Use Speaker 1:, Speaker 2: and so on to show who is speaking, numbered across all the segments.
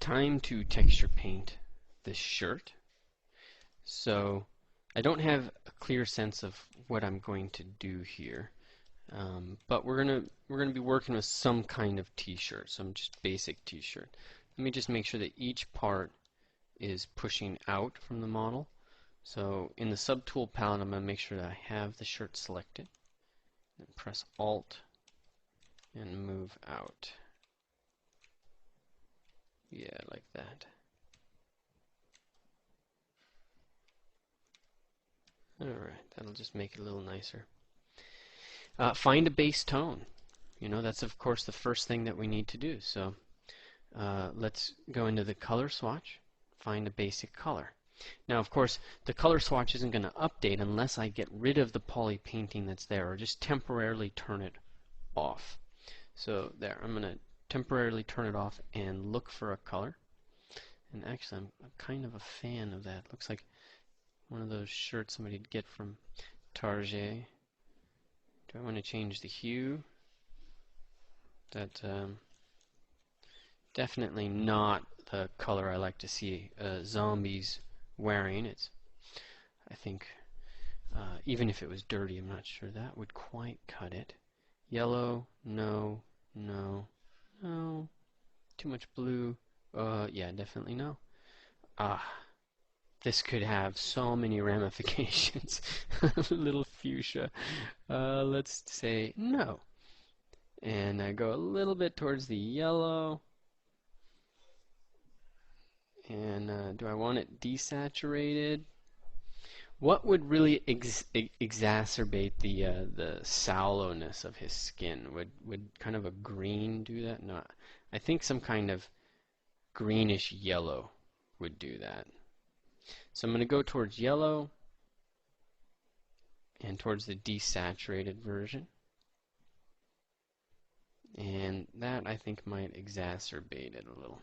Speaker 1: time to texture paint this shirt. So I don't have a clear sense of what I'm going to do here, but we're gonna be working with some kind of t-shirt, some just basic t-shirt. Let me just make sure that each part is pushing out from the model. So in the subtool palette, I'm going to make sure that I have the shirt selected. Then press Alt and move out. Yeah, like that. Alright, that'll just make it a little nicer. Find a base tone. You know, that's of course the first thing that we need to do. So let's go into the color swatch, find a basic color. Now, of course, the color swatch isn't going to update unless I get rid of the poly painting that's there, or just temporarily turn it off. So there, I'm going to temporarily turn it off and look for a color. And actually, I'm kind of a fan of that. Looks like one of those shirts somebody'd get from Target. Do I want to change the hue? That definitely not the color I like to see zombies wearing. It's, I think, even if it was dirty, I'm not sure that would quite cut it. Yellow, no, no, no. Too much blue, yeah, definitely no. This could have so many ramifications. Little fuchsia. Let's say no. And I go a little bit towards the yellow. And do I want it desaturated? What would really exacerbate the sallowness of his skin? Would kind of a green do that? No, I think some kind of greenish yellow would do that. So I'm going to go towards yellow and towards the desaturated version. And that, I think, might exacerbate it a little.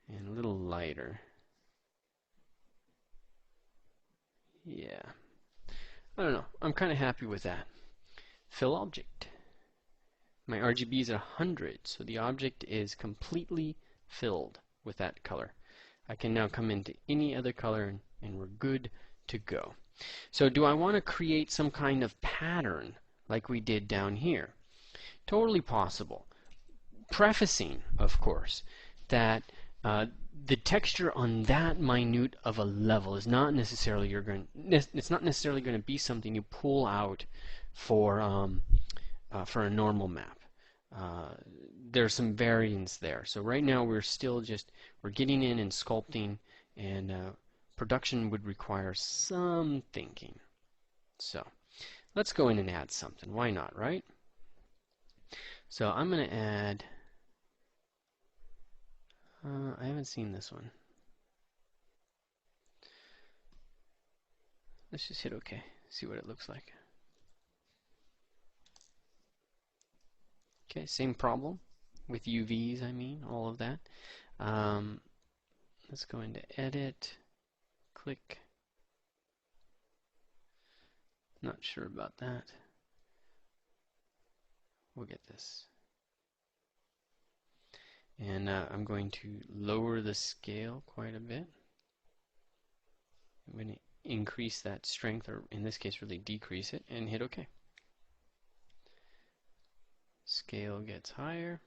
Speaker 1: And a little lighter. Yeah. I don't know. I'm kind of happy with that. Fill object. My RGB is at 100, so the object is completely filled with that color. I can now come into any other color and we're good to go. So do I want to create some kind of pattern like we did down here? Totally possible. Prefacing, of course, that the texture on that minute of a level is not necessarily it's not necessarily going to be something you pull out for a normal map. There's some variance there. So right now we're getting in and sculpting, and production would require some thinking. So let's go in and add something. Why not, right? So I'm going to add, I haven't seen this one. Let's just hit OK, see what it looks like. Okay, same problem with UVs, I mean, all of that. Let's go into Edit, click. Not sure about that. We'll get this. And I'm going to lower the scale quite a bit. I'm going to increase that strength, or in this case really decrease it, and hit OK. Scale gets higher.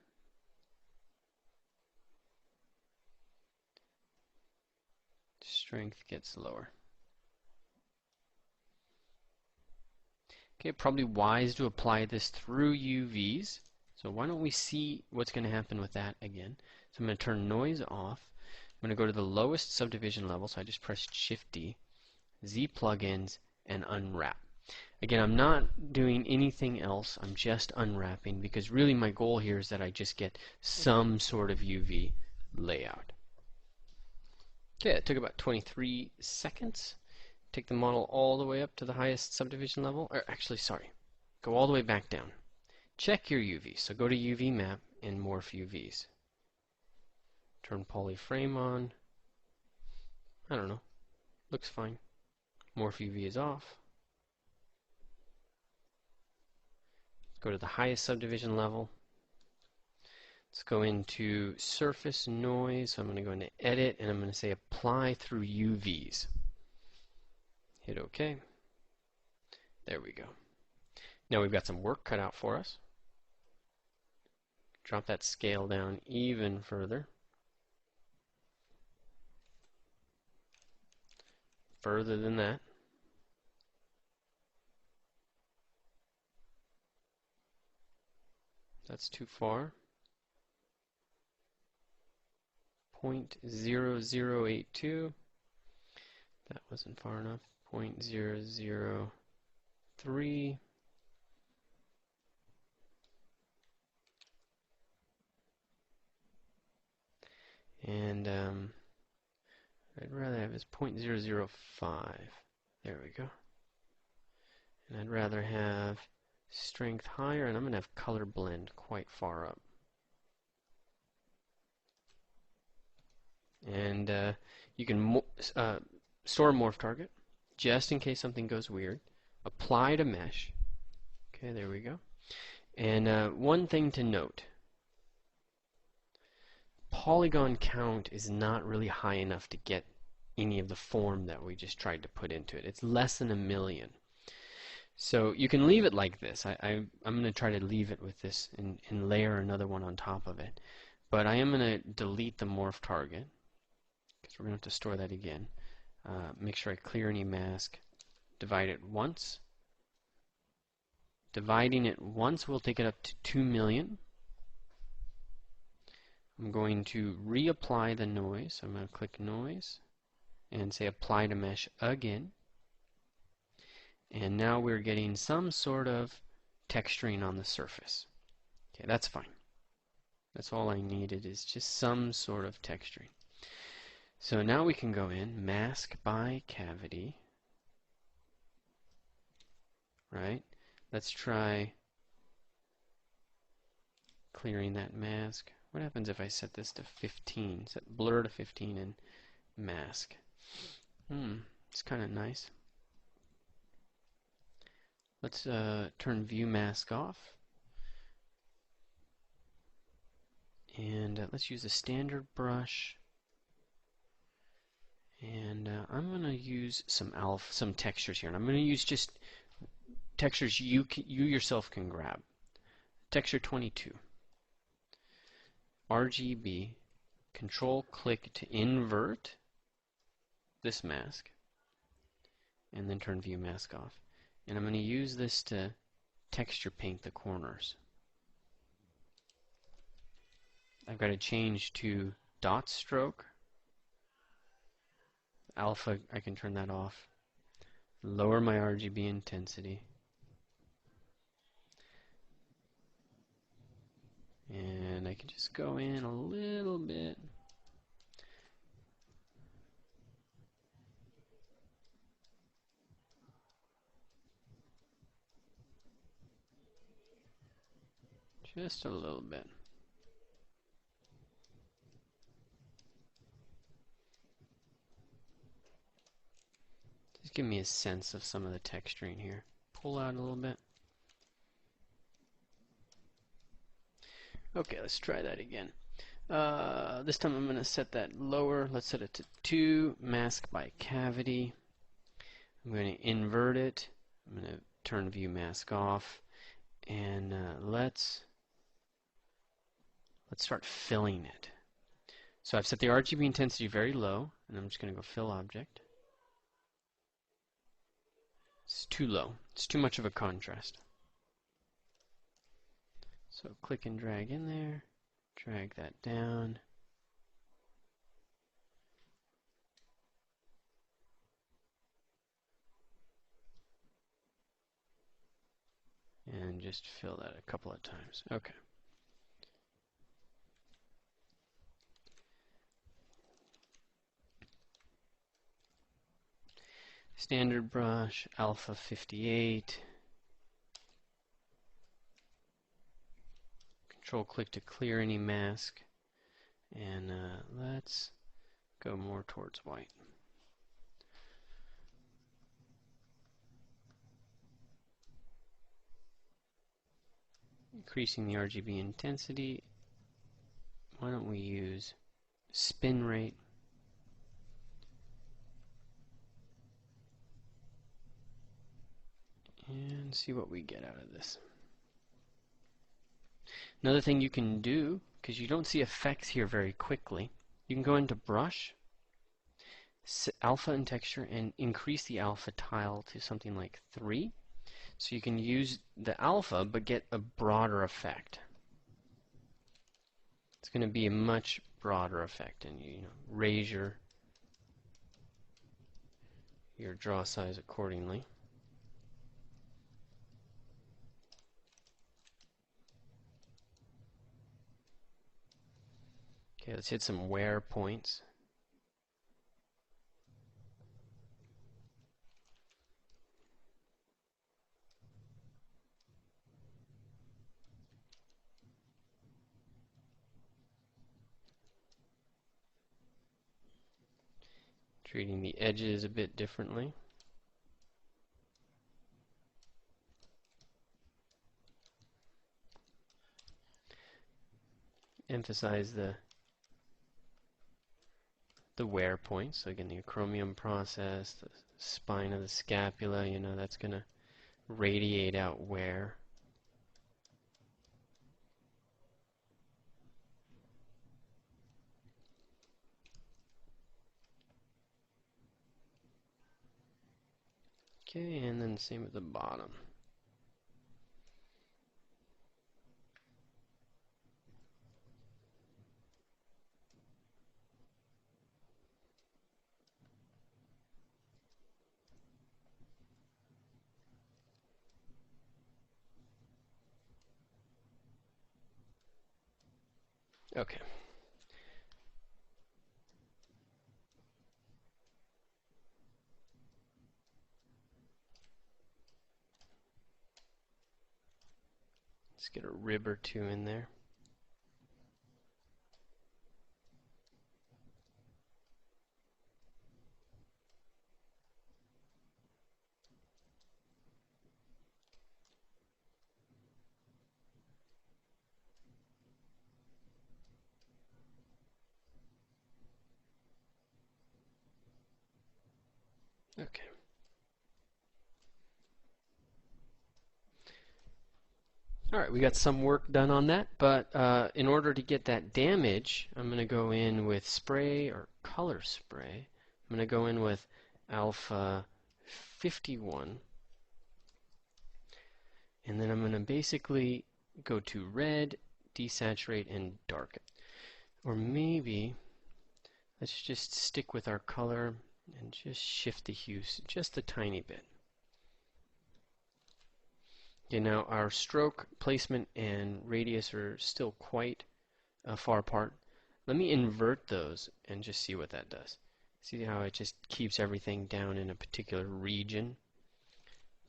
Speaker 1: Strength gets lower. Okay, probably wise to apply this through UVs. So why don't we see what's going to happen with that again. So I'm going to turn noise off. I'm going to go to the lowest subdivision level, so I just pressed Shift-D, Z plugins, and unwrap. Again, I'm not doing anything else, I'm just unwrapping, because really my goal here is that I just get some sort of UV layout. Okay, it took about 23 seconds. Take the model all the way up to the highest subdivision level, or actually, sorry, go all the way back down. Check your UV, so go to UV map and morph UVs. Turn polyframe on. I don't know, looks fine. Morph UV is off. Go to the highest subdivision level. Let's go into surface noise. So I'm going to go into edit and I'm going to say apply through UVs. Hit OK. There we go. Now we've got some work cut out for us. Drop that scale down even further. Further than that. That's too far. 0.0082. That wasn't far enough. 0.003. And I'd rather have is 0.005. There we go. And I'd rather have strength higher, and I'm going to have color blend quite far up. And you can store a morph target just in case something goes weird. Apply to mesh. Okay, there we go. And one thing to note, polygon count is not really high enough to get any of the form that we just tried to put into it. It's less than 1,000,000. So you can leave it like this. I'm going to try to leave it with this and layer another one on top of it. But I am going to delete the morph target because we're going to have to store that again. Make sure I clear any mask. Divide it once. Dividing it once will take it up to 2,000,000. I'm going to reapply the noise. So I'm going to click noise and say apply to mesh again. And now we're getting some sort of texturing on the surface. Okay, that's fine. That's all I needed, is just some sort of texturing. So now we can go in, mask by cavity. Right? Let's try clearing that mask. What happens if I set this to 15? Set blur to 15 and mask. It's kind of nice. Let's turn view mask off. And let's use a standard brush. And I'm going to use some textures here. And I'm going to use just textures you yourself can grab. Texture 22. RGB. Control click to invert this mask. And then turn view mask off. And I'm going to use this to texture paint the corners. I've got to change to dot stroke. Alpha, I can turn that off. Lower my RGB intensity. And I can just go in a little bit. Just a little bit. Just give me a sense of some of the texturing here. Pull out a little bit. Okay, let's try that again. This time I'm going to set that lower. Let's set it to 2, mask by cavity. I'm going to invert it. I'm going to turn view mask off. And let's start filling it. So I've set the RGB intensity very low, and I'm just going to go fill object. It's too low. It's too much of a contrast. So click and drag in there, drag that down. And just fill that a couple of times. Okay. Standard brush, alpha 58. Control click to clear any mask. And let's go more towards white. Increasing the RGB intensity why don't we use spin rate and see what we get out of this. Another thing you can do, because you don't see effects here very quickly, you can go into brush, alpha and texture, and increase the alpha tile to something like 3. So you can use the alpha but get a broader effect. It's going to be a much broader effect, and you raise your draw size accordingly. Okay, let's hit some wear points. Treating the edges a bit differently. Emphasize the wear points. So again, the acromion process, the spine of the scapula, that's going to radiate out wear. Okay, and then same at the bottom. Okay. Let's get a rib or two in there. Okay. Alright, we got some work done on that, but in order to get that damage, I'm going to go in with spray or color spray. I'm going to go in with alpha 51, and then I'm going to basically go to red, desaturate, and darken. Or maybe let's just stick with our color and just shift the hues just a tiny bit. Okay, now our stroke placement and radius are still quite far apart. Let me invert those and just see what that does. See how it just keeps everything down in a particular region?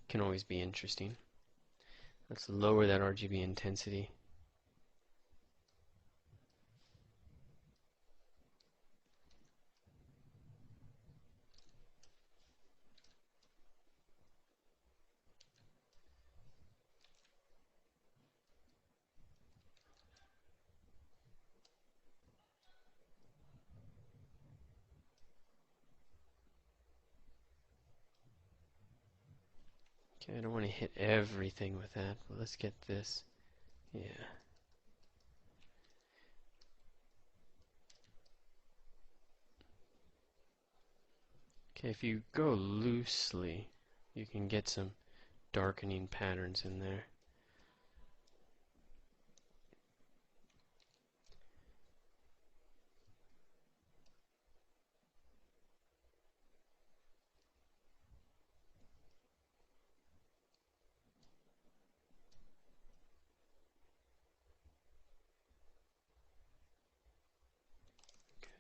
Speaker 1: Can always be interesting. Let's lower that RGB intensity. Okay, I don't want to hit everything with that, but let's get this. Yeah. Okay, if you go loosely, you can get some darkening patterns in there.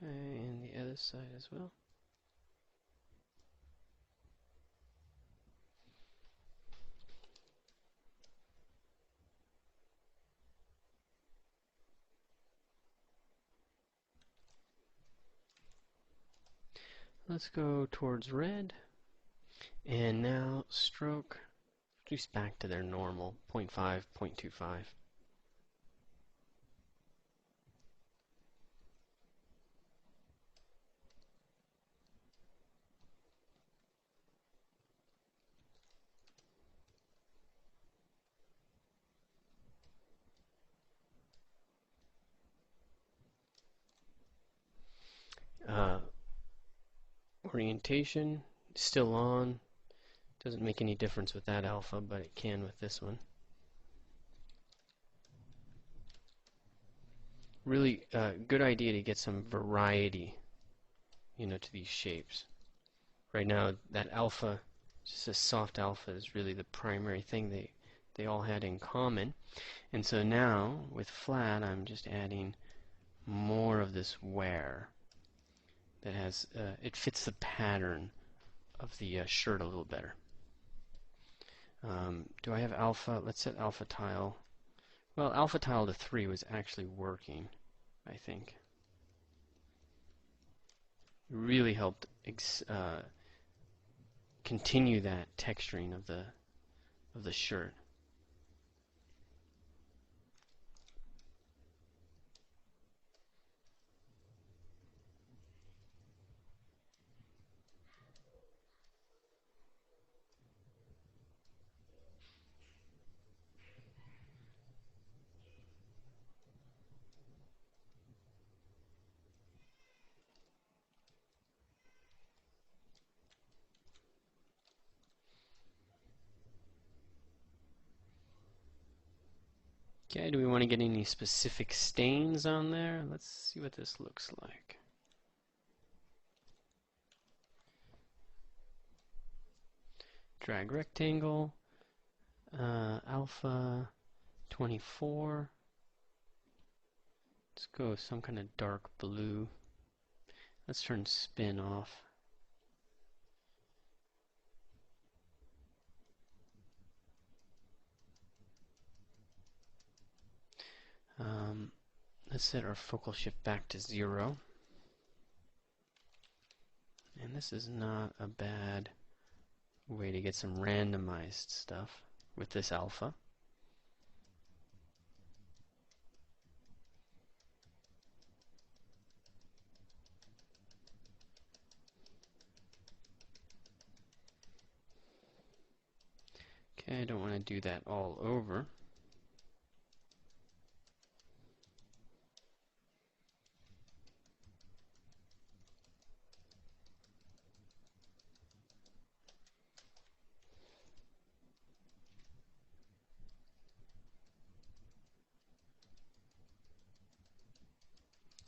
Speaker 1: Okay, and the other side as well. Let's go towards red, and now stroke, reduce back to their normal, 0.5, 0.25. Uh, Orientation, still on. Doesn't make any difference with that alpha, but it can with this one. Really good idea to get some variety, to these shapes. Right now, that alpha, just a soft alpha, is really the primary thing they all had in common. And so now, with flat, I'm just adding more of this wear that has, it fits the pattern of the shirt a little better. Do I have alpha? Let's set alpha tile. Well, alpha tile to 3 was actually working, I think. It really helped continue that texturing of the shirt. Okay, do we want to get any specific stains on there? Let's see what this looks like. Drag rectangle, alpha 24. Let's go some kind of dark blue. Let's turn spin off. Let's set our focal shift back to 0. And this is not a bad way to get some randomized stuff with this alpha. Okay, I don't want to do that all over.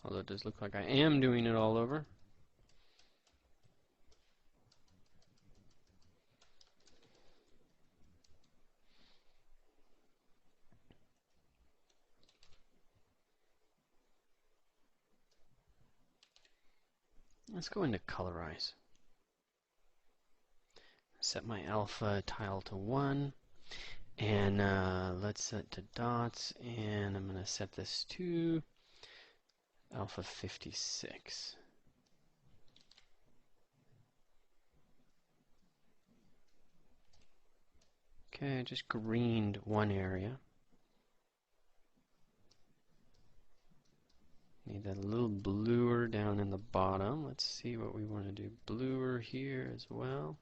Speaker 1: Although it does look like I am doing it all over. Let's go into colorize. Set my alpha tile to 1. And let's set to dots. And I'm going to set this to alpha 56. Okay, I just greened one area. Need that a little bluer down in the bottom. Let's see what we want to do. Bluer here as well.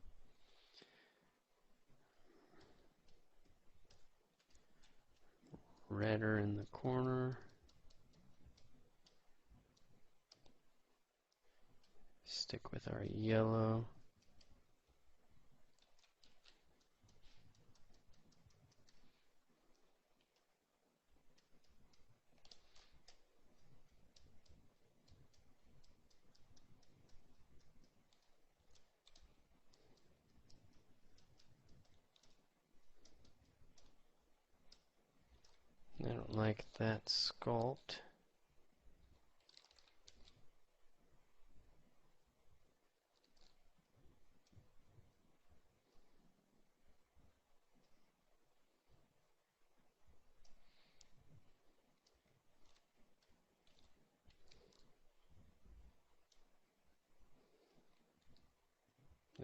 Speaker 1: Redder in the corner. Stick with our yellow. I don't like that sculpt.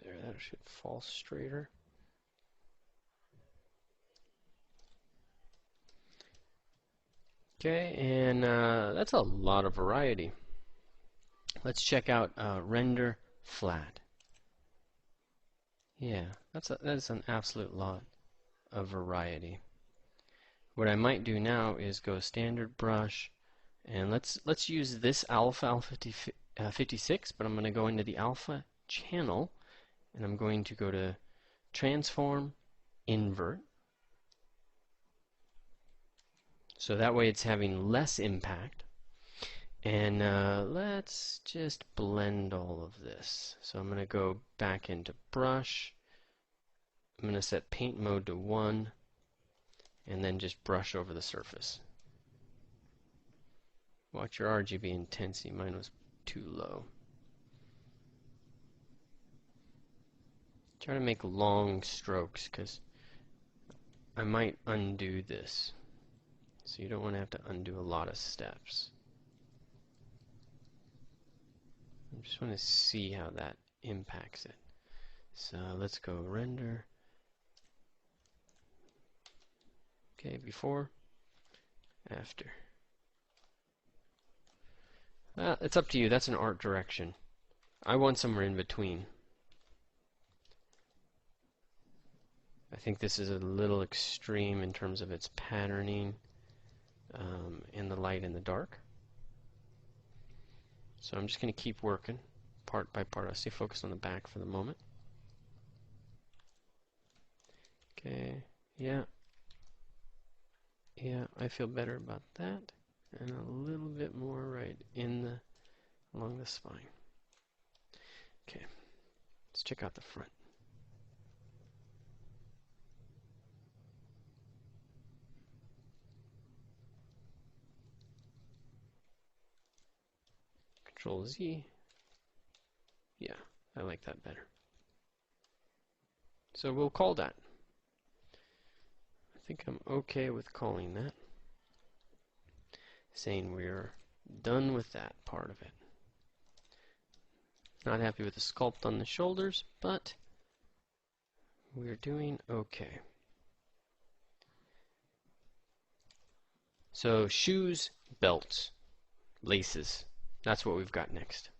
Speaker 1: There, that should fall straighter. Okay, and that's a lot of variety. Let's check out render flat. Yeah, that's an absolute lot of variety. What I might do now is go standard brush, and let's use this alpha 56, but I'm going to go into the alpha channel, and I'm going to go to transform, invert. So that way it's having less impact. And let's just blend all of this. So I'm going to go back into brush. I'm going to set paint mode to 1, and then just brush over the surface. Watch your RGB intensity. Mine was too low. Try to make long strokes, because I might undo this. So you don't want to have to undo a lot of steps. I just want to see how that impacts it. So let's go render. Okay, before, after. It's up to you. That's an art direction. I want somewhere in between. I think this is a little extreme in terms of its patterning in the light and the dark. So I'm just going to keep working part by part. I'll stay focused on the back for the moment. Okay, yeah, I feel better about that. And a little bit more right in the along the spine. Okay, let's check out the front. Control Z. Yeah, I like that better. So we'll call that. I think I'm okay with calling that. Saying we're done with that part of it. Not happy with the sculpt on the shoulders, but we're doing okay. So shoes, belts, laces. That's what we've got next.